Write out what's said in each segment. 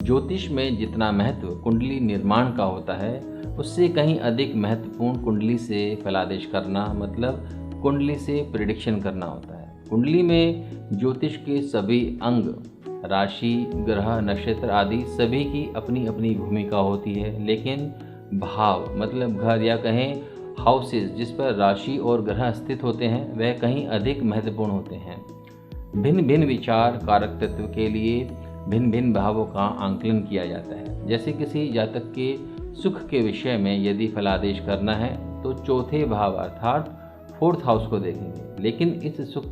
ज्योतिष में जितना महत्व कुंडली निर्माण का होता है, उससे कहीं अधिक महत्वपूर्ण कुंडली से फलादेश करना, मतलब कुंडली से प्रिडिक्शन करना होता है। कुंडली में ज्योतिष के सभी अंग, राशि, ग्रह, नक्षत्र आदि सभी की अपनी अपनी भूमिका होती है, लेकिन भाव मतलब घर या कहें हाउसेस जिस पर राशि और ग्रह स्थित होते हैं, वह कहीं अधिक महत्वपूर्ण होते हैं। भिन्न भिन्न विचार कारक तत्व के लिए भिन्न भिन्न भावों का आंकलन किया जाता है। जैसे किसी जातक के सुख के विषय में यदि फलादेश करना है तो चौथे भाव अर्थात 4th हाउस को देखेंगे, लेकिन इस सुख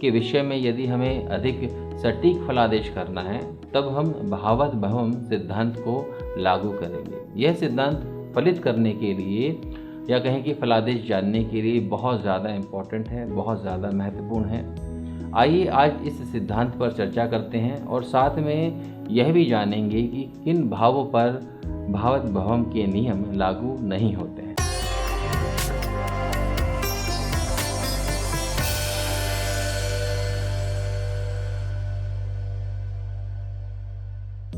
के विषय में यदि हमें अधिक सटीक फलादेश करना है तब हम भावत भवम सिद्धांत को लागू करेंगे। यह सिद्धांत फलित करने के लिए या कहें कि फलादेश जानने के लिए बहुत ज़्यादा इम्पोर्टेंट है, बहुत ज़्यादा महत्वपूर्ण है। आइए आज इस सिद्धांत पर चर्चा करते हैं और साथ में यह भी जानेंगे कि किन भावों पर भावत भवम के नियम लागू नहीं होते हैं।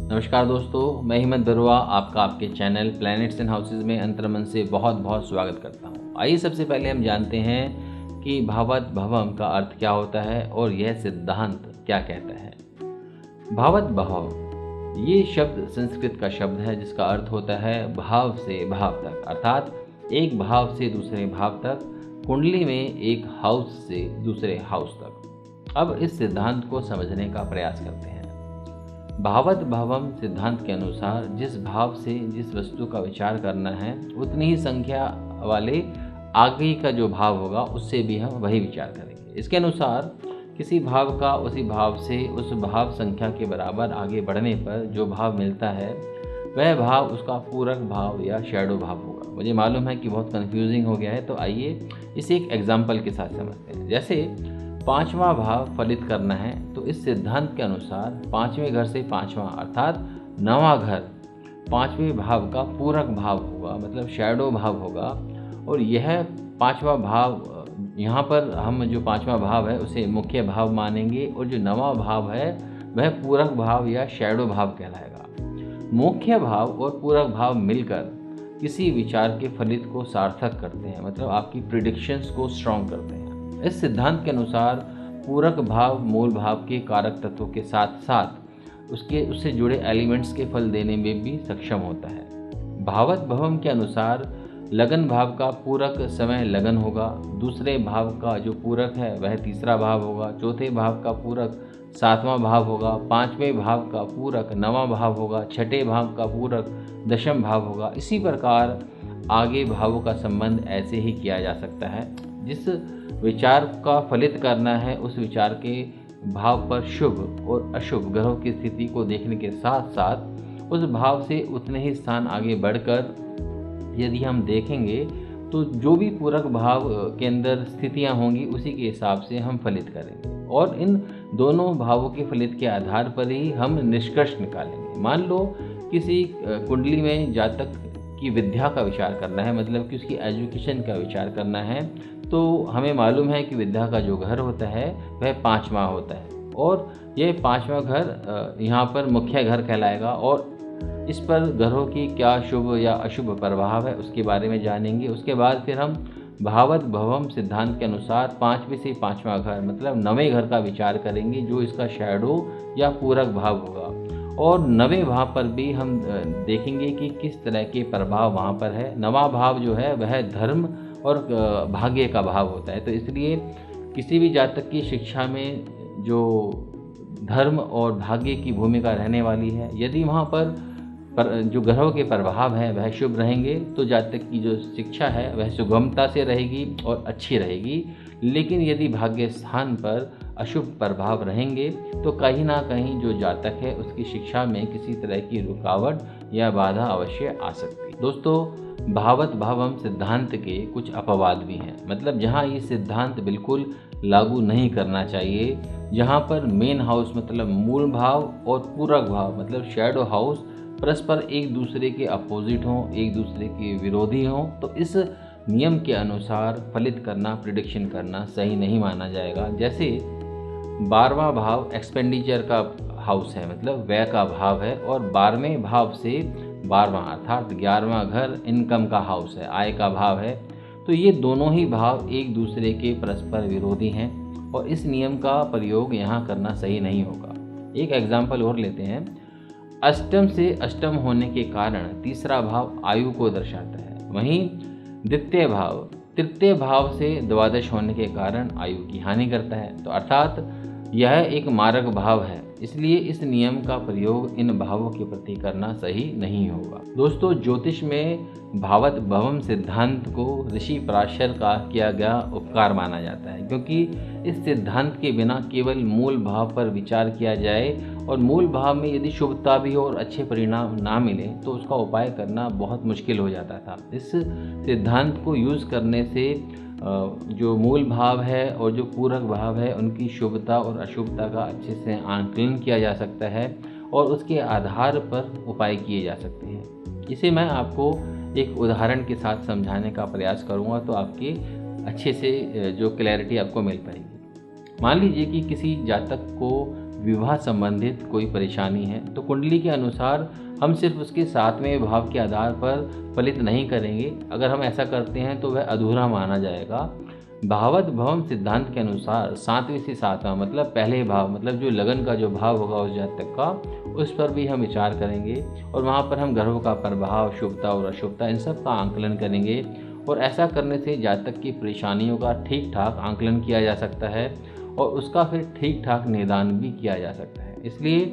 नमस्कार दोस्तों, मैं हिम्मत बरुआ आपका आपके चैनल प्लैनेट्स एंड हाउसेज में अंतर्मन से बहुत बहुत स्वागत करता हूं। आइए सबसे पहले हम जानते हैं कि भावत भवम का अर्थ क्या होता है और यह सिद्धांत क्या कहता है। भावत भवम ये शब्द संस्कृत का शब्द है जिसका अर्थ होता है भाव से भाव तक, अर्थात एक भाव से दूसरे भाव तक, कुंडली में एक हाउस से दूसरे हाउस तक। अब इस सिद्धांत को समझने का प्रयास करते हैं। भावत भवम सिद्धांत के अनुसार जिस भाव से जिस वस्तु का विचार करना है उतनी ही संख्या वाले आगे का जो भाव होगा उससे भी हम वही विचार करेंगे। इसके अनुसार किसी भाव का उसी भाव से उस भाव संख्या के बराबर आगे बढ़ने पर जो भाव मिलता है वह भाव उसका पूरक भाव या शैडो भाव होगा। मुझे मालूम है कि बहुत कंफ्यूजिंग हो गया है, तो आइए इसे एक एग्जाम्पल के साथ समझते हैं। जैसे 5वां भाव फलित करना है तो इस सिद्धांत के अनुसार 5वें घर से 5वां अर्थात 9वां घर 5वें भाव का पूरक भाव होगा, मतलब शैडो भाव होगा। और यह 5वां भाव, यहाँ पर हम जो 5वां भाव है उसे मुख्य भाव मानेंगे और जो 9वां भाव है वह पूरक भाव या शैडो भाव कहलाएगा। मुख्य भाव और पूरक भाव मिलकर किसी विचार के फलित को सार्थक करते हैं, मतलब आपकी प्रिडिक्शंस को स्ट्रॉन्ग करते हैं। इस सिद्धांत के अनुसार पूरक भाव मूल भाव के कारक तत्वों के साथ साथ उससे जुड़े एलिमेंट्स के फल देने में भी सक्षम होता है। भावत भवम के अनुसार लगन भाव का पूरक समय लगन होगा, दूसरे भाव का जो पूरक है वह तीसरा भाव होगा, चौथे भाव का पूरक 7वां भाव होगा, 5वें भाव का पूरक 9वां भाव होगा, छठे भाव का पूरक 10वां भाव होगा। इसी प्रकार आगे भावों का संबंध ऐसे ही किया जा सकता है। जिस विचार का फलित करना है उस विचार के भाव पर शुभ और अशुभ ग्रहों की स्थिति को देखने के साथ साथ उस भाव से उतने ही स्थान आगे बढ़कर यदि हम देखेंगे तो जो भी पूरक भाव के अंदर स्थितियां होंगी उसी के हिसाब से हम फलित करेंगे और इन दोनों भावों के फलित के आधार पर ही हम निष्कर्ष निकालेंगे। मान लो किसी कुंडली में जातक की विद्या का विचार करना है, मतलब कि उसकी एजुकेशन का विचार करना है, तो हमें मालूम है कि विद्या का जो घर होता है वह 5वां होता है और यह 5वां घर यहाँ पर मुख्य घर कहलाएगा और इस पर ग्रहों की क्या शुभ या अशुभ प्रभाव है उसके बारे में जानेंगे। उसके बाद फिर हम भावत भवम सिद्धांत के अनुसार 5वें से 5वां घर मतलब 9वें घर का विचार करेंगे जो इसका शैडो या पूरक भाव होगा और 9वें भाव पर भी हम देखेंगे कि किस तरह के प्रभाव वहाँ पर है। 9वां भाव जो है वह धर्म और भाग्य का भाव होता है, तो इसलिए किसी भी जातक की शिक्षा में जो धर्म और भाग्य की भूमिका रहने वाली है, यदि वहाँ पर जो ग्रहों के प्रभाव है वह शुभ रहेंगे तो जातक की जो शिक्षा है वह सुगमता से रहेगी और अच्छी रहेगी। लेकिन यदि भाग्य स्थान पर अशुभ प्रभाव रहेंगे तो कहीं ना कहीं जो जातक है उसकी शिक्षा में किसी तरह की रुकावट या बाधा अवश्य आ सकती है। दोस्तों, भावत भावम सिद्धांत के कुछ अपवाद भी हैं, मतलब जहाँ ये सिद्धांत बिल्कुल लागू नहीं करना चाहिए, जहाँ पर मेन हाउस मतलब मूल भाव और पूरक भाव मतलब शैडो हाउस परस्पर एक दूसरे के अपोजिट हों, एक दूसरे के विरोधी हों, तो इस नियम के अनुसार फलित करना, प्रिडिक्शन करना सही नहीं माना जाएगा। जैसे 12वां भाव एक्सपेंडिचर का हाउस है, मतलब व्यय का भाव है, और 12वें भाव से 12वां अर्थात 11वां घर इनकम का हाउस है, आय का भाव है। तो ये दोनों ही भाव एक दूसरे के परस्पर विरोधी हैं और इस नियम का प्रयोग यहाँ करना सही नहीं होगा। एक एग्जाम्पल और लेते हैं। अष्टम से अष्टम होने के कारण तीसरा भाव आयु को दर्शाता है, वहीं द्वितीय भाव तृतीय भाव से द्वादश होने के कारण आयु की हानि करता है। तो अर्थात यह एक मारक भाव है, इसलिए इस नियम का प्रयोग इन भावों के प्रति करना सही नहीं होगा। दोस्तों, ज्योतिष में भावत भवम सिद्धांत को ऋषि पराशर का किया गया उपकार माना जाता है, क्योंकि इस सिद्धांत के बिना केवल मूल भाव पर विचार किया जाए और मूल भाव में यदि शुभता भी हो और अच्छे परिणाम ना मिले तो उसका उपाय करना बहुत मुश्किल हो जाता था। इस सिद्धांत को यूज़ करने से जो मूल भाव है और जो पूरक भाव है उनकी शुभता और अशुभता का अच्छे से आंकलन किया जा सकता है और उसके आधार पर उपाय किए जा सकते हैं। इसे मैं आपको एक उदाहरण के साथ समझाने का प्रयास करूंगा तो आपके अच्छे से जो क्लैरिटी आपको मिल पाएगी। मान लीजिए कि किसी जातक को विवाह संबंधित कोई परेशानी है, तो कुंडली के अनुसार हम सिर्फ उसके 7वें भाव के आधार पर फलित नहीं करेंगे। अगर हम ऐसा करते हैं तो वह अधूरा माना जाएगा। भावत भवम सिद्धांत के अनुसार 7वें से 7वां मतलब पहले भाव, मतलब जो लगन का जो भाव होगा उस जातक का, उस पर भी हम विचार करेंगे और वहाँ पर हम ग्रहों का प्रभाव, शुभता और अशुभता इन सब का आंकलन करेंगे। और ऐसा करने से जातक की परेशानियों का ठीक ठाक आंकलन किया जा सकता है और उसका फिर ठीक ठाक निदान भी किया जा सकता है। इसलिए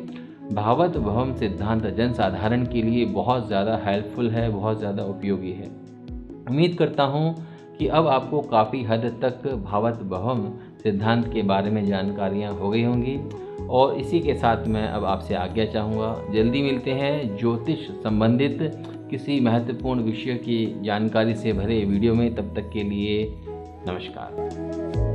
भावत भवम सिद्धांत जनसाधारण के लिए बहुत ज़्यादा हेल्पफुल है, बहुत ज़्यादा उपयोगी है। उम्मीद करता हूँ कि अब आपको काफ़ी हद तक भावत भवम सिद्धांत के बारे में जानकारियाँ हो गई होंगी और इसी के साथ मैं अब आपसे आज्ञा चाहूँगा। जल्दी मिलते हैं ज्योतिष संबंधित किसी महत्वपूर्ण विषय की जानकारी से भरे वीडियो में। तब तक के लिए नमस्कार।